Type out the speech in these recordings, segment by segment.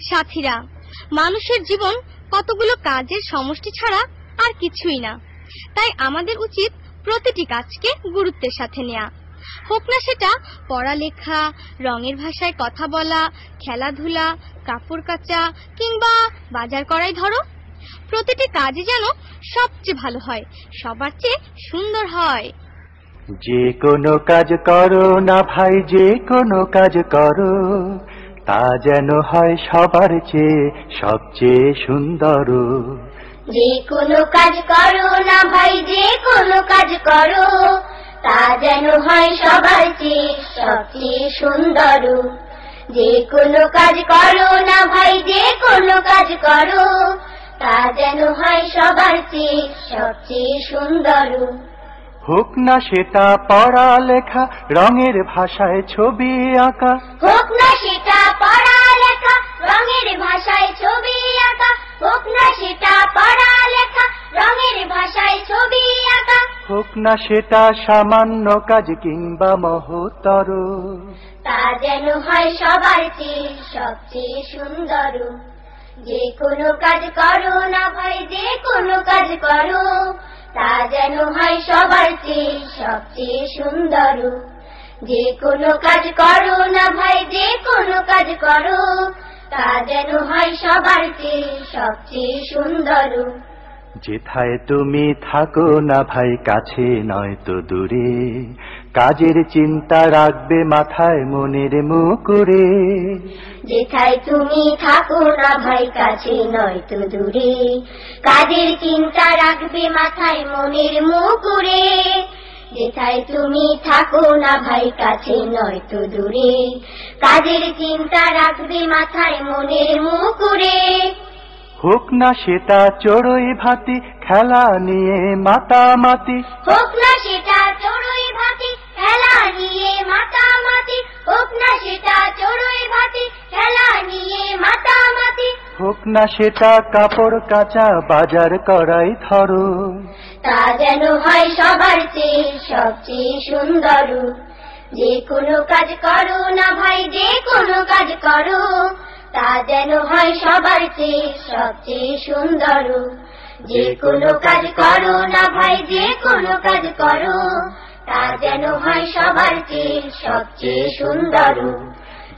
সাথীরা, মানুষের জীবন কতগুলো কাজের সমষ্টি ছাড়া আর কিছুই না। তাই আমাদের উচিত প্রতিটি কাজকে গুরুত্বের সাথে নেওয়া, হোক না সেটা পড়ালেখা, রঙের ভাষায় কথা বলা, খেলাধুলা, কাপড় কাচা কিংবা বাজার করাই ধরো। প্রতিটি কাজই যেন সবচেয়ে ভালো হয়, সবার চেয়ে সুন্দর হয়। যে কোনো কাজ করো না ভাই, যে কোনো কাজ করো, তা যেন হয় সবার চেয়ে সবচেয়ে সুন্দর। যে কোনো কাজ করো না ভাই, যে কোনো কাজ করো, তা যেন হয় সবার চেয়ে সবচেয়ে সুন্দর। যে কোনো কাজ করো না ভাই, যে কোনো কাজ করো, তা যেন হয় সবার চেয়ে সবচেয়ে সুন্দর। হোক না সেটা পড়ালেখা, রঙের ভাষায় ছবি আঁকা, হোক না সেটা পড়ালেখা, রঙের ভাষায় ছবি আঁকা, হোক না সেটা পড়ালেখা, রঙের ভাষায় ছবি আঁকা, হোক না সেটা সামান্য কাজ কিংবা মহত্তর, তা যেন হয় সবার চেয়ে সবচেয়ে সুন্দর। যে কোনো কাজ করো না ভাই, যে কোনো কাজ করো, তা যেন হয় সবার চেয়ে সবচেয়ে সুন্দর। যে কোনো কাজ করো না ভাই, যে কোনো কাজ করো, তা যেন হয় সবার চেয়ে সবচেয়ে সুন্দর। যেথায় তুমি থাকো না ভাই, কাছে নয় তো দূরে, কাজের চিন্তা রাখবে মাথায় মনের মুকুরে। যেথায় তুমি থাকো না ভাই, কাছে নয় তো দূরে, কাজের চিন্তা রাখবে মাথায় মনের মুকুরে। যেথায় তুমি থাকো না ভাই, কাছে নয় তো দূরে, কাজের চিন্তা রাখবে মাথায় মনের মুকুরে। হোক না সেটা চড়ুই ভাতি, খেলা নিয়ে মাতামাতি, হোক না সেটা চড়ুই ভাতি, খেলা নিয়ে মাতামাতি, হোক না সেটা চড়ুই ভাতি, খেলা নিয়ে মাতামাতি, হোক না সেটা কাপড় কাচা, বাজার করাই ধরো, তা যেন হয় সবার চেয়ে সবচেয়ে সুন্দর। যে কোনো কাজ করো না ভাই, যে কোনো কাজ করো, তা যেন হয় সবার চেয়ে সবচেয়ে সুন্দর। যে কোনো কাজ করো না ভাই, যে কোনো কাজ করো, তা যেন হয় সবার চেয়ে সবচেয়ে সুন্দর।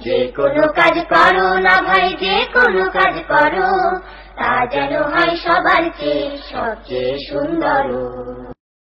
যে কোনো কাজ করো না ভাই, যে কোনো কাজ করো, তা যেন হয় সবার চেয়ে সবচেয়ে সুন্দর।